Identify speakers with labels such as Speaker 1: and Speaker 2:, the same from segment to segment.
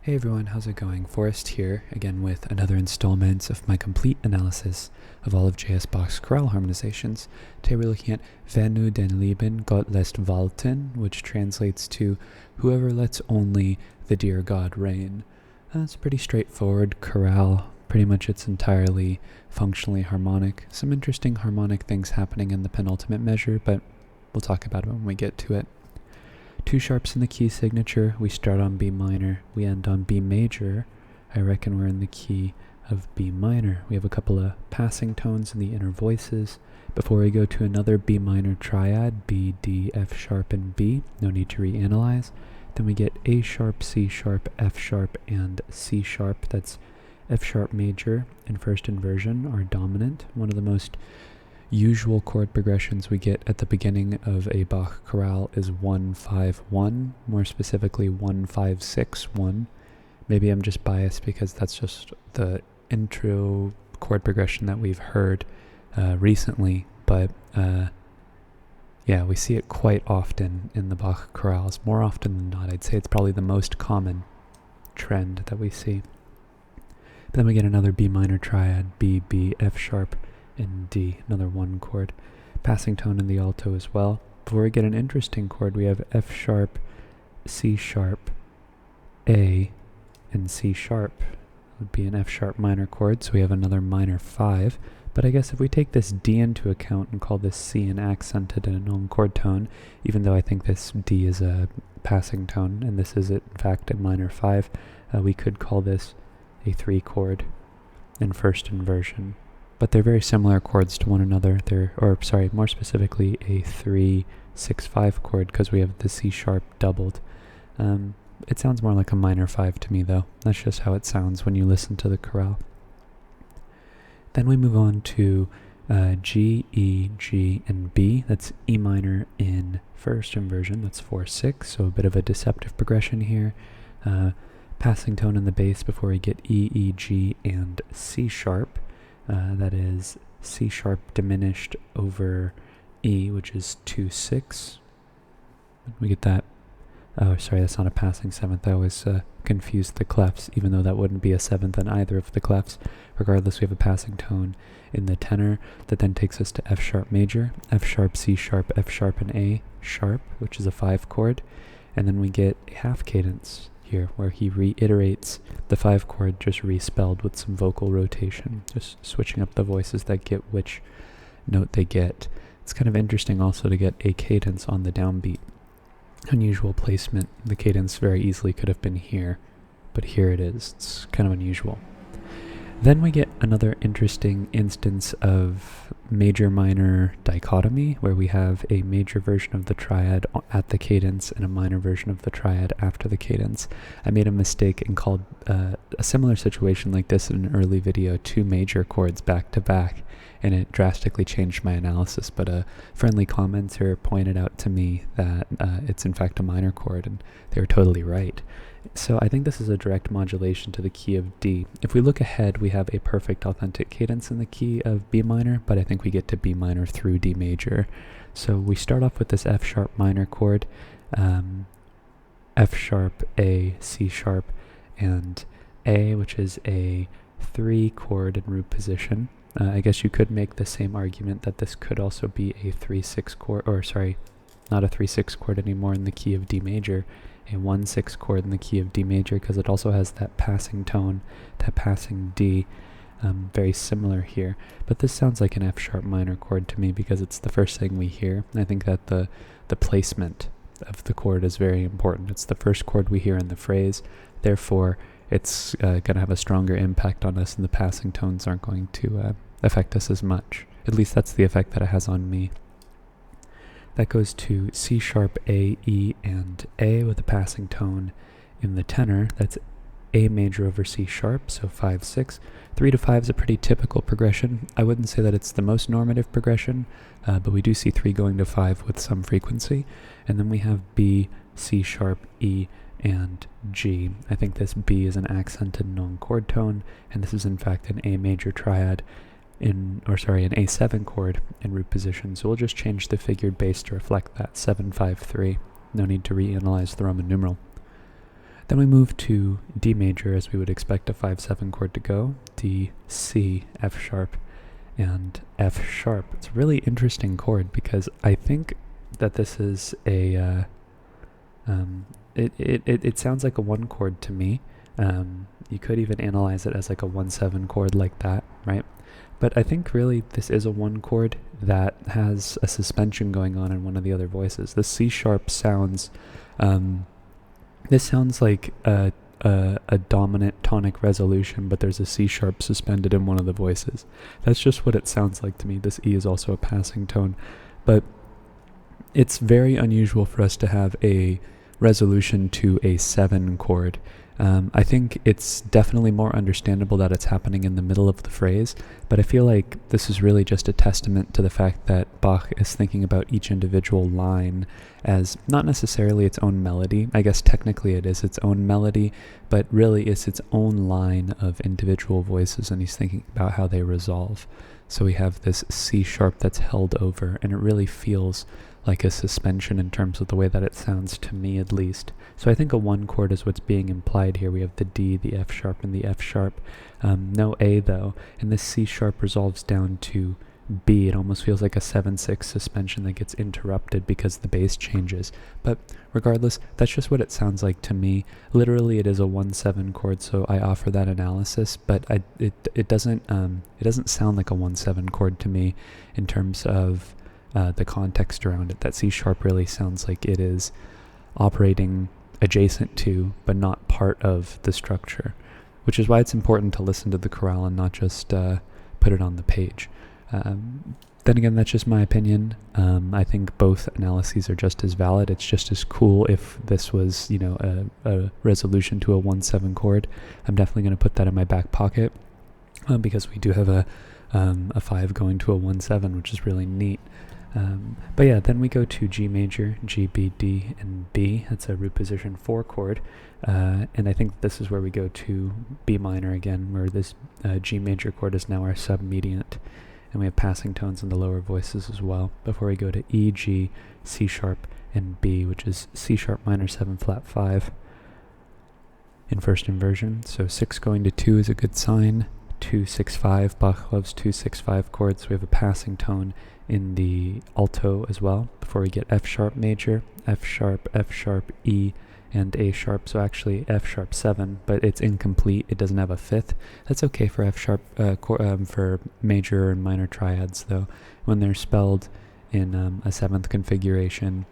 Speaker 1: Hey everyone, how's it going? Forrest here, again with another installment of my complete analysis of all of J.S. Bach's chorale harmonizations. Today we're looking at Wer nu den Lieben Gott lässt walten, which translates to whoever lets only the dear God reign. It's a pretty straightforward chorale. Pretty much it's entirely functionally harmonic. Some interesting harmonic things happening in the penultimate measure, but we'll talk about it when we get to it. Two sharps in the key signature. We start on B minor, we end on B major. I reckon we're in the key of B minor. We have a couple of passing tones in the inner voices before we go to another B minor triad, B, D, F sharp, and B. No need to reanalyze. Then we get A sharp, C sharp, F sharp, and C sharp. That's F sharp major and first inversion are dominant. One of the most usual chord progressions we get at the beginning of a Bach chorale is 1-5-1, more specifically 1-5-6-1. Maybe I'm just biased because that's just the intro chord progression that we've heard recently, but yeah, we see it quite often in the Bach chorales, more often than not. I'd say it's probably the most common trend that we see. But then we get another B minor triad, B, B, F sharp, and D, another one chord. Passing tone in the alto as well. Before we get an interesting chord, we have F sharp, C sharp, A, and C sharp. It would be an F sharp minor chord, so we have another minor 5. But I guess if we take this D into account and call this C an accented and a known chord tone, even though I think this D is a passing tone, and this is in fact a minor 5, we could call this a 3 chord in first inversion. But they're very similar chords to one another. More specifically, a 3-6-5 chord because we have the C sharp doubled. It sounds more like a minor 5 to me, though. That's just how it sounds when you listen to the chorale. Then we move on to G, E, G, and B. That's E minor in first inversion. That's 4-6, so a bit of a deceptive progression here. Passing tone in the bass before we get E, E, G, and C sharp. That is C sharp diminished over E, which is 2-6. We get that. Oh, sorry, that's not a passing seventh. I always confused the clefs, even though that wouldn't be a seventh in either of the clefs. Regardless, we have a passing tone in the tenor that then takes us to F sharp major, F sharp, C sharp, F sharp, and A sharp, which is a 5 chord. And then we get a half cadence here where he reiterates the 5 chord just respelled with some vocal rotation, just switching up the voices that get which note they get. It's kind of interesting also to get a cadence on the downbeat. Unusual placement. The cadence very easily could have been here, but here it is. It's kind of unusual. Then we get another interesting instance of major-minor dichotomy, where we have a major version of the triad at the cadence and a minor version of the triad after the cadence. I made a mistake and called a similar situation like this in an early video 2 major chords back to back, and it drastically changed my analysis, but a friendly commenter pointed out to me that it's in fact a minor chord, and they were totally right. So I think this is a direct modulation to the key of D. If we look ahead, we have a perfect authentic cadence in the key of B minor, but I think we get to B minor through D major. So we start off with this F sharp minor chord, F sharp, A, C sharp, and A, which is a 3 chord in root position. I guess you could make the same argument that this could also be a 3-6 chord, or sorry, not a 3-6 chord anymore in the key of D major, a 1-6 chord in the key of D major, because it also has that passing tone, that passing D, very similar here. But this sounds like an F sharp minor chord to me because it's the first thing we hear. I think that the placement of the chord is very important. It's the first chord we hear in the phrase, therefore it's going to have a stronger impact on us, and the passing tones aren't going to affect us as much. At least that's the effect that it has on me. That goes to C sharp, A, E, and A with a passing tone in the tenor. That's A major over C sharp, so 5-6. 3-5 is a pretty typical progression. I wouldn't say that it's the most normative progression, but we do see 3 going to 5 with some frequency. And then we have B, C sharp, E, and G. I think this B is an accented known chord tone, and this is in fact an A major triad an A7 chord in root position. So we'll just change the figured bass to reflect that 7-5-3. No need to reanalyze the Roman numeral. Then we move to D major, as we would expect a 5-7 chord to go. D, C, F sharp, and F sharp. It's a really interesting chord because I think that this is a it sounds like a 1 chord to me. You could even analyze it as like a 1-7 chord like that, right? But I think really this is a 1 chord that has a suspension going on in one of the other voices. The C sharp sounds, this sounds like a dominant tonic resolution, but there's a C sharp suspended in one of the voices. That's just what it sounds like to me. This E is also a passing tone, but it's very unusual for us to have a resolution to a 7 chord. I think it's definitely more understandable that it's happening in the middle of the phrase, but I feel like this is really just a testament to the fact that Bach is thinking about each individual line as not necessarily its own melody. I guess technically it is its own melody, but really it's its own line of individual voices, and he's thinking about how they resolve. So we have this C sharp that's held over, and it really feels like a suspension in terms of the way that it sounds to me, at least. So I think a 1 chord is what's being implied here. We have the D, the F sharp, and the F sharp. No A though, and this C sharp resolves down to B. It almost feels like a 7-6 suspension that gets interrupted because the bass changes. But regardless, that's just what it sounds like to me. Literally, it is a 1-7 chord, so I offer that analysis. But it doesn't sound like a 1-7 chord to me in terms of the context around it. That C sharp really sounds like it is operating adjacent to, but not part of the structure, which is why it's important to listen to the chorale and not just put it on the page. Then again, that's just my opinion. I think both analyses are just as valid. It's just as cool if this was, a resolution to a 1-7 chord. I'm definitely going to put that in my back pocket because we do have a 5 going to a 1-7, which is really neat. But yeah, then we go to G major, G, B, D, and B. That's a root position 4 chord. And I think this is where we go to B minor again, where this G major chord is now our submediant. And we have passing tones in the lower voices as well, before we go to E, G, C sharp, and B, which is C sharp minor 7 flat 5 in first inversion. So 6 going to 2 is a good sign. 2, 6, 5. Bach loves 2, 6, 5 chords. We have a passing tone in the alto as well, before we get F sharp major, F sharp, E, and A sharp. So actually F sharp 7, but it's incomplete. It doesn't have a 5th. That's okay for F sharp, for major and minor triads though. When they're spelled in a 7th configuration,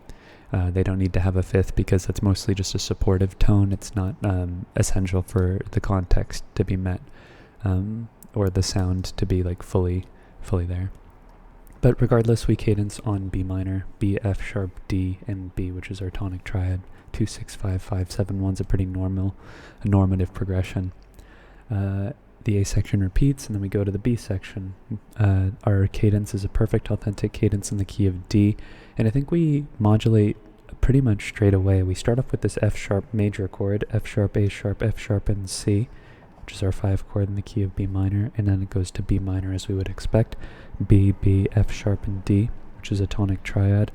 Speaker 1: they don't need to have a 5th because that's mostly just a supportive tone. It's not essential for the context to be met, or the sound to be like fully there. But regardless, we cadence on B minor, B, F sharp, D, and B, which is our tonic triad. 2, 6, 5, 5, 7, 1's a pretty normative progression. The A section repeats, and then we go to the B section. Our cadence is a perfect authentic cadence in the key of D, and I think we modulate pretty much straight away. We start off with this F sharp major chord, F sharp, A sharp, F sharp, and C, which is our 5 chord in the key of B minor, and then it goes to B minor as we would expect. B, B, F sharp, and D, which is a tonic triad,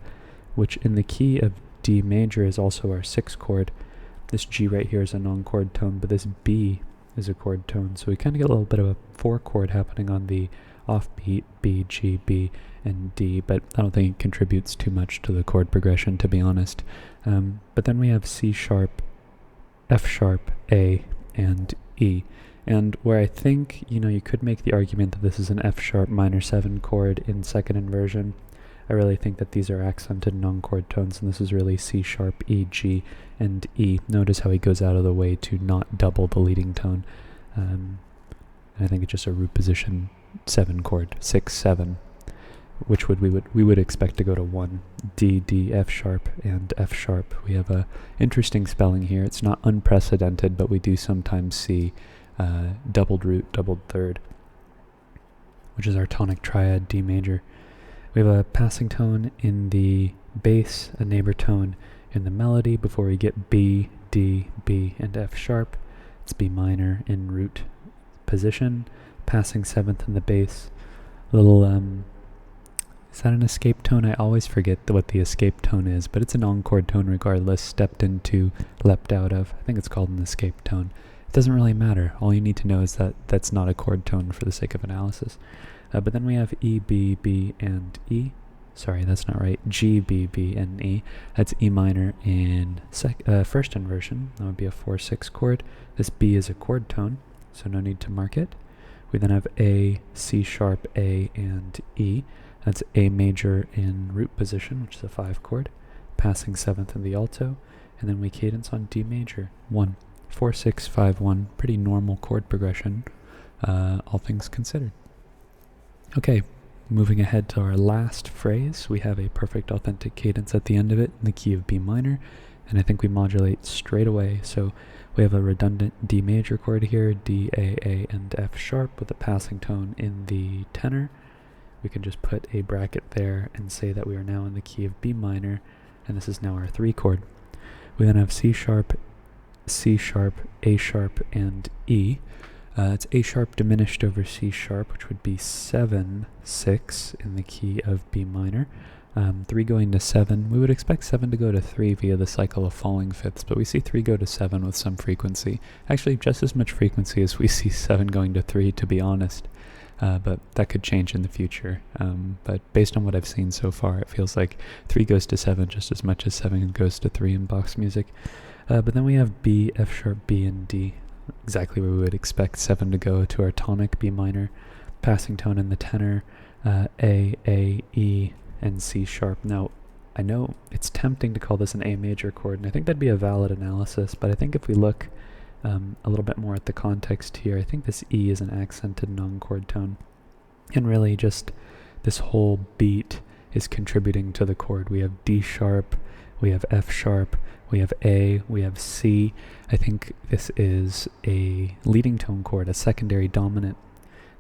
Speaker 1: which in the key of D major is also our 6 chord. This G right here is a non-chord tone, but this B is a chord tone, so we kind of get a little bit of a 4 chord happening on the offbeat B, G, B, and D, but I don't think it contributes too much to the chord progression, to be honest. But then we have C sharp, F sharp, A, and E. And where I think, you could make the argument that this is an F sharp minor 7 chord in second inversion, I really think that these are accented non-chord tones, and this is really C sharp, E, G, and E. Notice how he goes out of the way to not double the leading tone. And I think it's just a root position 7 chord, 6, 7, which we would expect to go to 1, D, D, F sharp, and F sharp. We have a interesting spelling here. It's not unprecedented, but we do sometimes see doubled root, doubled third, which is our tonic triad, D major. We have a passing tone in the bass, a neighbor tone in the melody before we get B, D, B, and F sharp. It's B minor in root position, passing 7th in the bass, little Is that an escape tone? I always forget what the escape tone is, but it's a non-chord tone regardless, stepped into, leapt out of. I think it's called an escape tone. It doesn't really matter. All you need to know is that that's not a chord tone for the sake of analysis. But then we have E, B, B, and E. Sorry, that's not right. G, B, B, and E. That's E minor in first inversion. That would be a 4-6 chord. This B is a chord tone, so no need to mark it. We then have A, C sharp, A, and E. That's A major in root position, which is a 5 chord, passing 7th in the alto, and then we cadence on D major, 1, 4, 6, 5, 1, pretty normal chord progression, all things considered. Okay, moving ahead to our last phrase, we have a perfect authentic cadence at the end of it in the key of B minor, and I think we modulate straight away, so we have a redundant D major chord here, D, A, and F sharp with a passing tone in the tenor. We can just put a bracket there and say that we are now in the key of B minor, and this is now our 3 chord. We then have C sharp, A sharp, and E. It's A sharp diminished over C sharp, which would be 7, 6 in the key of B minor. 3 going to 7. We would expect 7 to go to 3 via the cycle of falling fifths, but we see 3 go to 7 with some frequency. Actually, just as much frequency as we see 7 going to 3, to be honest. But that could change in the future. But based on what I've seen so far, it feels like 3 goes to 7 just as much as 7 goes to 3 in Bach's music. But then we have B, F sharp, B, and D. Exactly where we would expect 7 to go to our tonic B minor. Passing tone in the tenor, A, E, and C sharp. Now, I know it's tempting to call this an A major chord, and I think that'd be a valid analysis, but I think if we look a little bit more at the context here, I think this E is an accented non-chord tone, and really just this whole beat is contributing to the chord. We have D sharp, we have F sharp, we have A, we have C. I think this is a leading tone chord, a secondary dominant.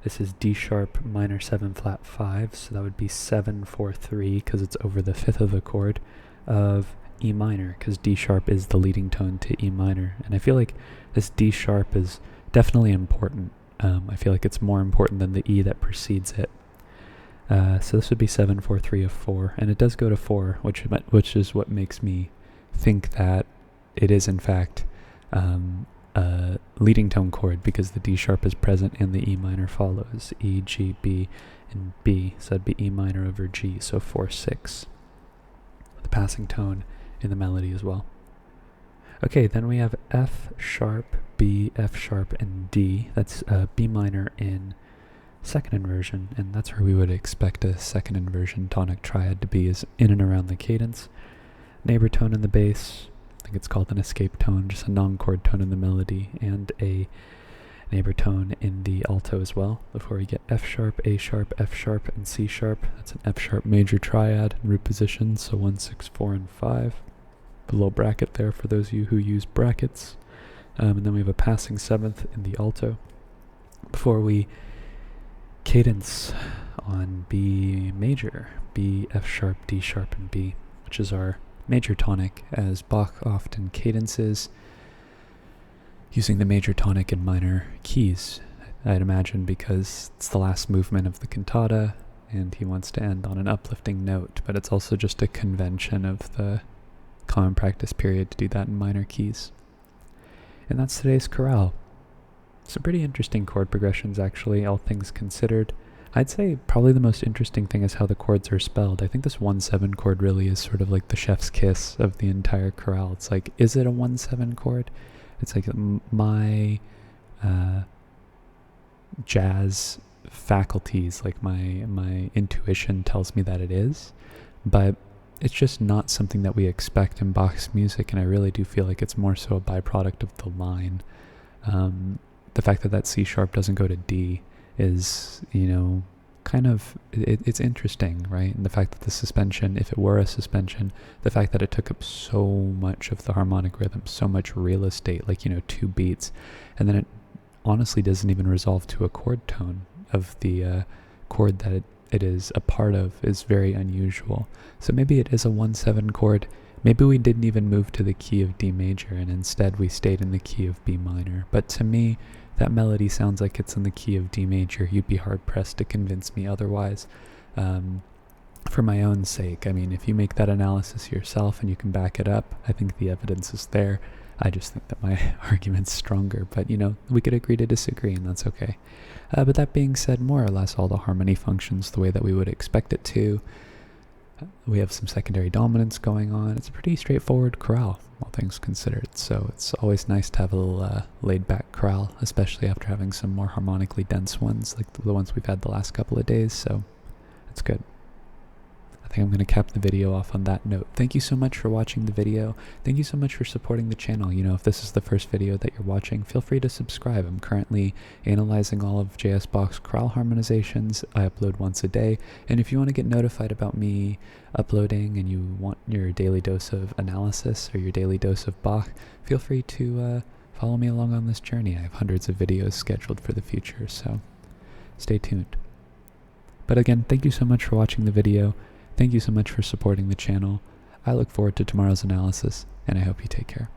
Speaker 1: This is D sharp minor 7 flat 5, so that would be 7, 4, 3, because it's over the 5th of the chord of E minor, because D sharp is the leading tone to E minor. And I feel like this D sharp is definitely important. I feel like it's more important than the E that precedes it. So this would be 7, 4, 3 of 4, and it does go to 4, which is what makes me think that it is in fact a leading tone chord, because the D sharp is present and the E minor follows. E, G, B, and B, so that'd be E minor over G, so 4, 6. The passing tone in the melody as well. Okay, then we have F sharp, B, F sharp, and D. That's B minor in second inversion, and that's where we would expect a second inversion tonic triad to be, is in and around the cadence. Neighbor tone in the bass, I think it's called an escape tone, just a non-chord tone in the melody, and a neighbor tone in the alto as well, before we get F sharp, A sharp, F sharp, and C sharp. That's an F sharp major triad in root position, so 1, 6, 4, and 5. A little bracket there for those of you who use brackets. And then we have a passing 7th in the alto, before we cadence on B major, B, F sharp, D sharp, and B, which is our major tonic, as Bach often cadences using the major tonic in minor keys, I'd imagine, because it's the last movement of the cantata and he wants to end on an uplifting note, but it's also just a convention of the common practice period to do that in minor keys. And that's today's chorale. Some pretty interesting chord progressions, actually, all things considered. I'd say probably the most interesting thing is how the chords are spelled. I think this 1-7 chord really is sort of like the chef's kiss of the entire chorale. It's like, is it a 1-7 chord? It's like my jazz faculties, like my intuition tells me that it is, but it's just not something that we expect in Bach's music, and I really do feel like it's more so a byproduct of the line. The fact that C sharp doesn't go to D is, kind of, it's interesting, right? And the fact that the suspension, if it were a suspension, the fact that it took up so much of the harmonic rhythm, so much real estate, like, 2 beats, and then it honestly doesn't even resolve to a chord tone of the chord that it is a part of, is very unusual. So maybe it is a 1-7 chord. Maybe we didn't even move to the key of D major, and instead we stayed in the key of B minor. But to me, that melody sounds like it's in the key of D major. You'd be hard-pressed to convince me otherwise. for my own sake, I mean, if you make that analysis yourself and you can back it up, I think the evidence is there. I just think that my argument's stronger, but we could agree to disagree, and that's okay. But that being said, more or less all the harmony functions the way that we would expect it to. We have some secondary dominance going on. It's a pretty straightforward chorale, all things considered. So it's always nice to have a little laid-back chorale, especially after having some more harmonically dense ones, like the ones we've had the last couple of days. So that's good. I think I'm going to cap the video off on that note. Thank you so much for watching the video. Thank you so much for supporting the channel. If this is the first video that you're watching, feel free to subscribe. I'm currently analyzing all of J.S. Bach's chorale harmonizations. I upload once a day. And if you want to get notified about me uploading and you want your daily dose of analysis or your daily dose of Bach, feel free to follow me along on this journey. I have hundreds of videos scheduled for the future, so stay tuned. But again, thank you so much for watching the video. Thank you so much for supporting the channel. I look forward to tomorrow's analysis, and I hope you take care.